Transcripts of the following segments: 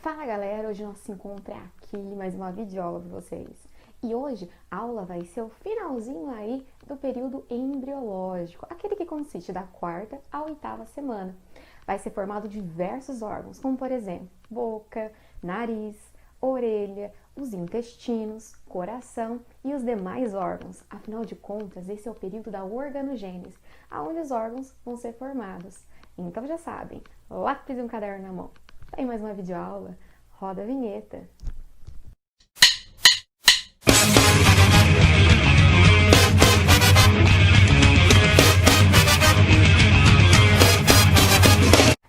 Fala galera, hoje nós se encontra aqui mais uma videoaula para vocês. E hoje a aula vai ser o finalzinho aí do período embriológico, aquele que consiste da quarta à oitava semana. Vai ser formado diversos órgãos, como por exemplo, boca, nariz, orelha, os intestinos, coração e os demais órgãos. Afinal de contas, esse é o período da organogênese, onde os órgãos vão ser formados. Então já sabem, lápis e um caderno na mão. Tem mais uma videoaula, roda a vinheta.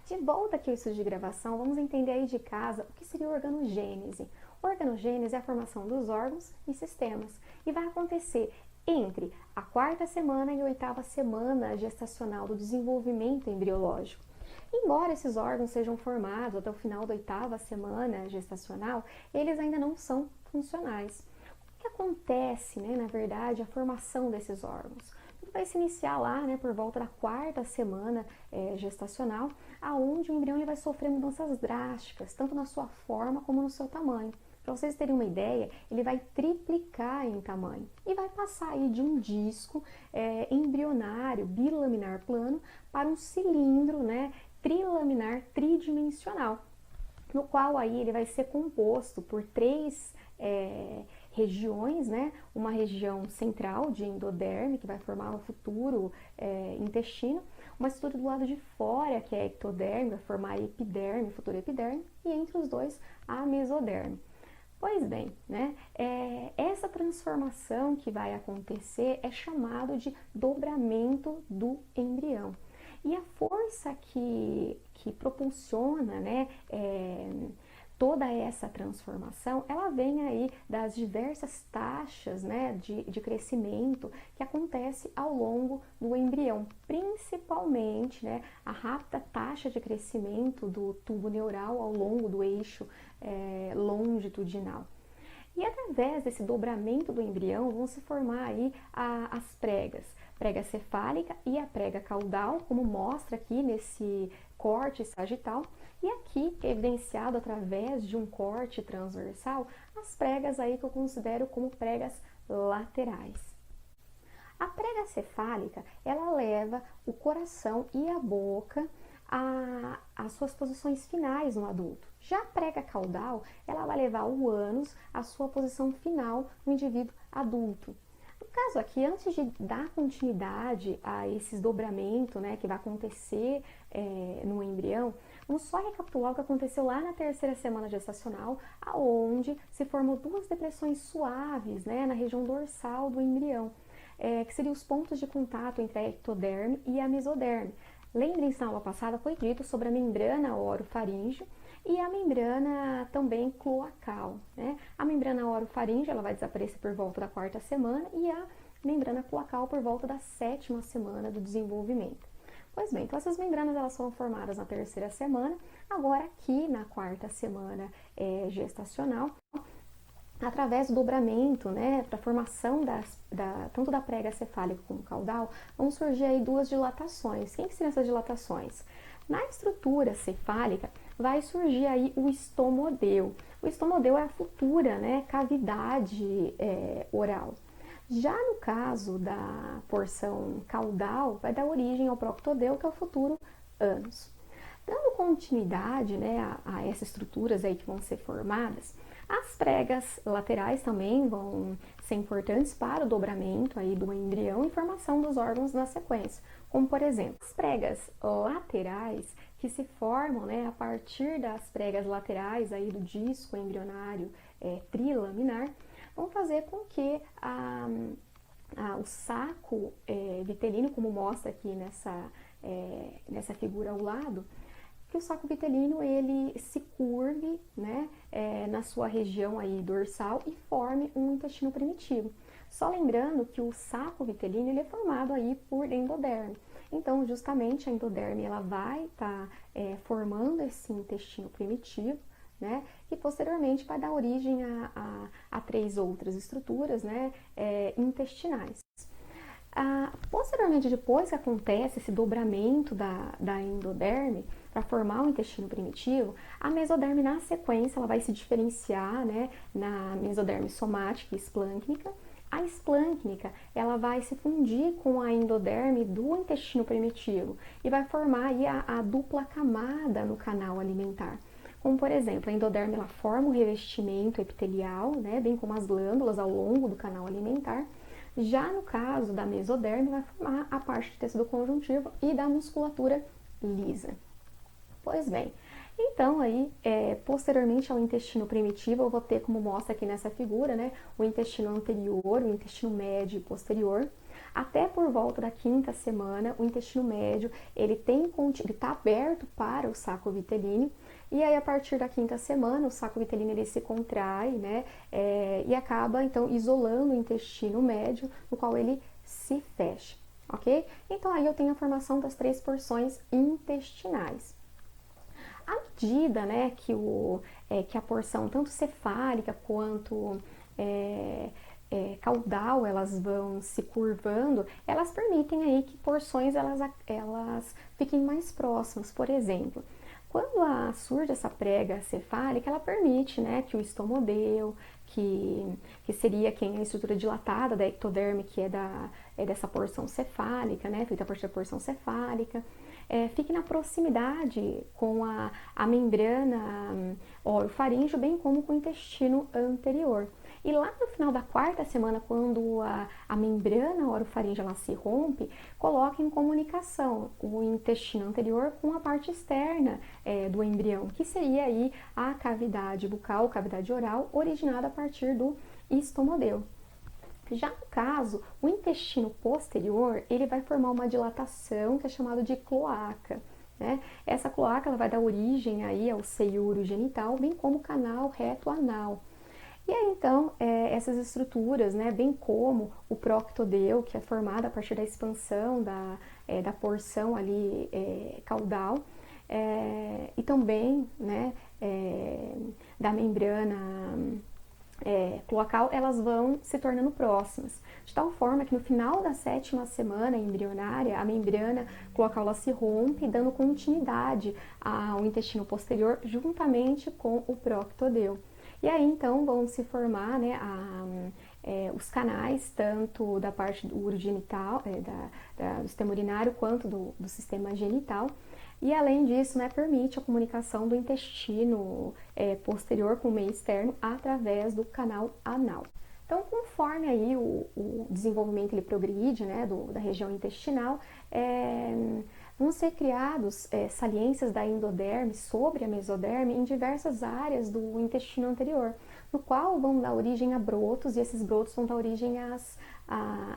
De volta aqui ao estúdio de gravação, vamos entender aí de casa o que seria organogênese. Organogênese é a formação dos órgãos e sistemas e vai acontecer entre a quarta semana e a oitava semana gestacional do desenvolvimento embriológico. Embora esses órgãos sejam formados até o final da oitava semana gestacional, eles ainda não são funcionais. O que acontece, na verdade, a formação desses órgãos? Tudo vai se iniciar lá, por volta da quarta semana gestacional, aonde o embrião ele vai sofrer mudanças drásticas, tanto na sua forma como no seu tamanho. Para vocês terem uma ideia, ele vai triplicar em tamanho e vai passar aí de um disco embrionário bilaminar plano para um cilindro, trilaminar tridimensional, no qual aí ele vai ser composto por três regiões, uma região central de endoderme, que vai formar o futuro intestino, uma estrutura do lado de fora, que é ectoderme, vai formar epiderme, futuro epiderme, e entre os dois a mesoderme. Pois bem, essa transformação que vai acontecer é chamado de dobramento do embrião. E a força que propulsiona toda essa transformação, ela vem aí das diversas taxas de crescimento que acontece ao longo do embrião, principalmente a rápida taxa de crescimento do tubo neural ao longo do eixo longitudinal. E através desse dobramento do embrião vão se formar aí as pregas, prega cefálica e a prega caudal, como mostra aqui nesse corte sagital, e aqui evidenciado através de um corte transversal, as pregas aí que eu considero como pregas laterais. A prega cefálica, ela leva o coração e a boca às suas posições finais no adulto. Já a prega caudal, ela vai levar o ânus à sua posição final no indivíduo adulto. No caso aqui, antes de dar continuidade a esses dobramentos que vai acontecer no embrião, vamos só recapitular o que aconteceu lá na terceira semana gestacional, aonde se formou duas depressões suaves na região dorsal do embrião, que seriam os pontos de contato entre a ectoderme e a mesoderme. Lembrem-se, na aula passada foi dito sobre a membrana orofaríngea e a membrana também cloacal. A membrana orofaríngea ela vai desaparecer por volta da quarta semana e a membrana cloacal por volta da sétima semana do desenvolvimento. Pois bem, então essas membranas elas foram formadas na terceira semana, agora aqui na quarta semana gestacional, através do dobramento, para a formação tanto da prega cefálica como caudal, vão surgir aí duas dilatações. Quem que seriam essas dilatações? Na estrutura cefálica, vai surgir aí o estomodeu. O estomodeu é a futura cavidade oral. Já no caso da porção caudal, vai dar origem ao proctodeu, que é o futuro ânus. Dando continuidade a essas estruturas aí que vão ser formadas, as pregas laterais também vão ser importantes para o dobramento aí do embrião e formação dos órgãos na sequência, como por exemplo, as pregas laterais que se formam a partir das pregas laterais aí do disco embrionário trilaminar, vão fazer com que o saco vitelino, como mostra aqui nessa figura ao lado, que o saco vitelino ele se curve na sua região aí dorsal e forme um intestino primitivo. Só lembrando que o saco vitelino ele é formado aí por endoderme. Então, justamente a endoderme ela vai estar formando esse intestino primitivo, que posteriormente vai dar origem a três outras estruturas intestinais. Posteriormente, depois que acontece esse dobramento da endoderme, para formar o intestino primitivo, a mesoderme na sequência ela vai se diferenciar, né, na mesoderme somática e esplâncnica. A esplâncnica ela vai se fundir com a endoderme do intestino primitivo e vai formar aí a dupla camada no canal alimentar. Como, por exemplo, a endoderme ela forma o revestimento epitelial, né, bem como as glândulas ao longo do canal alimentar. Já no caso da mesoderme, vai formar a parte de tecido conjuntivo e da musculatura lisa. Pois bem, então aí, posteriormente ao intestino primitivo, eu vou ter, como mostra aqui nessa figura, né, o intestino anterior, o intestino médio e posterior. Até por volta da 5ª semana, o intestino médio, ele está aberto para o saco vitelíneo, e aí a partir da 5ª semana, o saco vitelíneo ele se contrai, né, e acaba então isolando o intestino médio, no qual ele se fecha, ok? Então aí eu tenho a formação das 3 porções intestinais. À medida, né, que a porção tanto cefálica quanto caudal elas vão se curvando, elas permitem aí que porções elas fiquem mais próximas. Por exemplo, quando surge essa prega cefálica, ela permite, né, que o estomodeu, que seria a estrutura dilatada da ectoderme, que é dessa porção cefálica, né, feita a partir da porção cefálica, fique na proximidade com a membrana orofaríngeo, bem como com o intestino anterior. E lá no final da 4ª semana, quando a membrana orofaríngea ela se rompe, coloca em comunicação o intestino anterior com a parte externa do embrião, que seria aí a cavidade bucal, cavidade oral, originada a partir do estomodeu. Já no caso, o intestino posterior, ele vai formar uma dilatação que é chamada de cloaca, né? Essa cloaca ela vai dar origem aí ao seio urogenital, bem como o canal reto anal. E aí, então, essas estruturas, né, bem como o proctodeu, que é formado a partir da expansão da porção ali caudal, e também, né, da membrana cloacal, elas vão se tornando próximas, de tal forma que no final da 7ª semana embrionária, a membrana cloacal ela se rompe, dando continuidade ao intestino posterior, juntamente com o proctodeu. E aí, então, vão se formar, né, os canais, tanto da parte do urogenital, do sistema urinário, quanto do sistema genital. E, além disso, né, permite a comunicação do intestino posterior com o meio externo através do canal anal. Então, conforme aí o desenvolvimento ele progride, né, da região intestinal, vão ser criados saliências da endoderme sobre a mesoderme em diversas áreas do intestino anterior, no qual vão dar origem a brotos, e esses brotos vão dar origem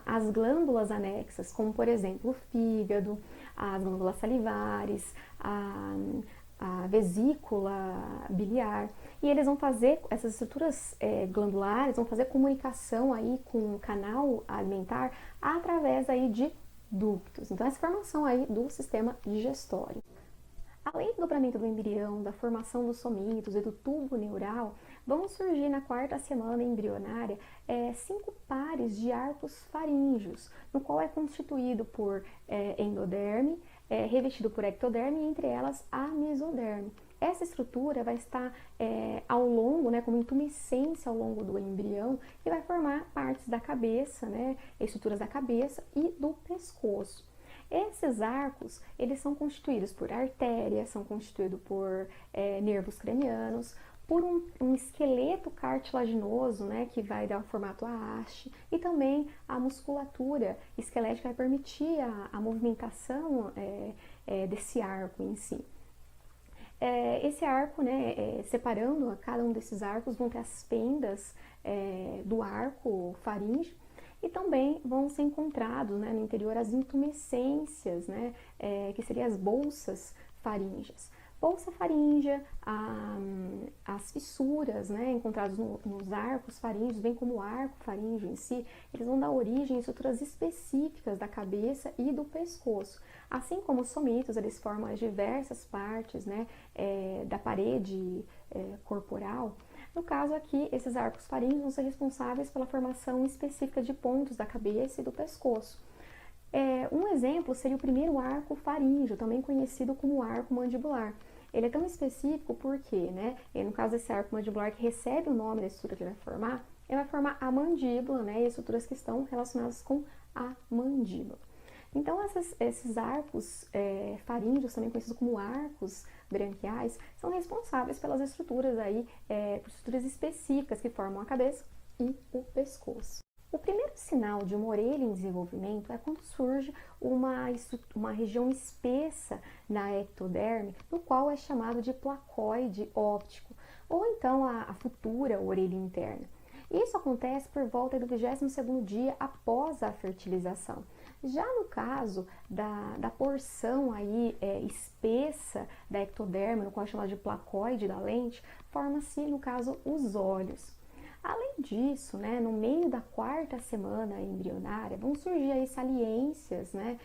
às glândulas anexas, como, por exemplo, o fígado, as glândulas salivares, a vesícula biliar, e eles vão fazer, essas estruturas glandulares vão fazer comunicação aí com o canal alimentar através aí de ductos. Então, essa formação aí do sistema digestório. Além do dobramento do embrião, da formação dos somitos e do tubo neural, vão surgir na 4ª semana embrionária 5 pares de arcos faríngeos, no qual é constituído por endoderme, revestido por ectoderme e entre elas a mesoderme. Essa estrutura vai estar ao longo, né, como intumescência ao longo do embrião, e vai formar partes da cabeça, né, estruturas da cabeça e do pescoço. Esses arcos, eles são constituídos por artérias, são constituídos por nervos cranianos, por um esqueleto cartilaginoso, né, que vai dar o formato à haste, e também a musculatura esquelética vai permitir a movimentação desse arco em si. Esse arco, né, separando cada um desses arcos, vão ter as fendas do arco faríngeo, e também vão ser encontrados, né, no interior as intumescências, né, que seriam as bolsas faríngeas. Bolsa faríngea, as fissuras, né, encontradas nos arcos faríngeos, bem como o arco faríngeo em si, eles vão dar origem a estruturas específicas da cabeça e do pescoço. Assim como os somitos, eles formam as diversas partes, né, da parede corporal. No caso aqui, esses arcos faríngeos vão ser responsáveis pela formação específica de pontos da cabeça e do pescoço. Um exemplo seria o primeiro arco faríngeo, também conhecido como arco mandibular. Ele é tão específico porque, né, no caso desse arco mandibular que recebe o nome da estrutura que ele vai formar, ele vai formar a mandíbula, né, e estruturas que estão relacionadas com a mandíbula. Então, esses arcos faríngeos, também conhecidos como arcos branquiais, são responsáveis pelas estruturas por estruturas específicas que formam a cabeça e o pescoço. O primeiro sinal de uma orelha em desenvolvimento é quando surge uma região espessa na ectoderme, no qual é chamado de placoide óptico, ou então a futura orelha interna. Isso acontece por volta do 22º dia após a fertilização. Já no caso da porção espessa da ectoderme, no qual é chamado de placoide da lente, forma-se, no caso, os olhos. Além disso, né, no meio da 4ª semana embrionária, vão surgir aí saliências, né,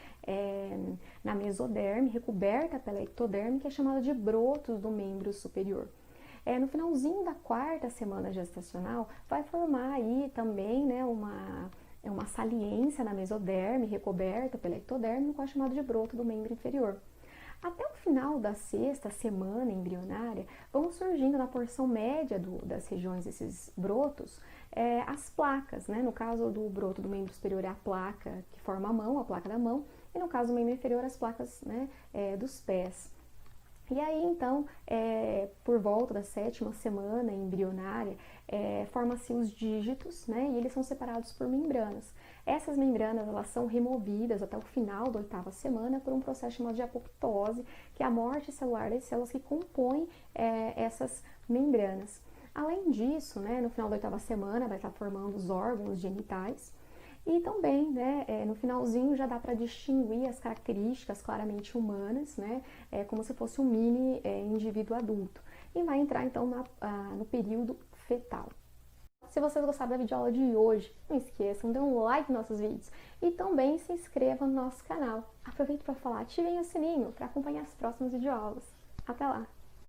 na mesoderme, recoberta pela ectoderme, que é chamada de brotos do membro superior. No finalzinho da 4ª semana gestacional, vai formar aí também, né, uma saliência na mesoderme, recoberta pela ectoderme, no qual é chamado de broto do membro inferior. Até o final da 6ª semana embrionária, vão surgindo na porção média das regiões desses brotos as placas, né? No caso do broto do membro superior é a placa que forma a mão, a placa da mão, e no caso do membro inferior as placas, né, dos pés. E aí, então, por volta da 7ª semana embrionária, forma-se os dígitos, né, e eles são separados por membranas. Essas membranas, elas são removidas até o final da 8ª semana por um processo chamado de apoptose, que é a morte celular das células que compõem essas membranas. Além disso, né, no final da 8ª semana, vai estar formando os órgãos genitais. E também, né, no finalzinho já dá para distinguir as características claramente humanas, né, como se fosse um mini indivíduo adulto. E vai entrar então no período fetal. Se vocês gostaram da videoaula de hoje, não esqueçam, dê um like nos nossos vídeos e também se inscreva no nosso canal. Aproveite para falar, ativem o sininho para acompanhar as próximas videoaulas. Até lá!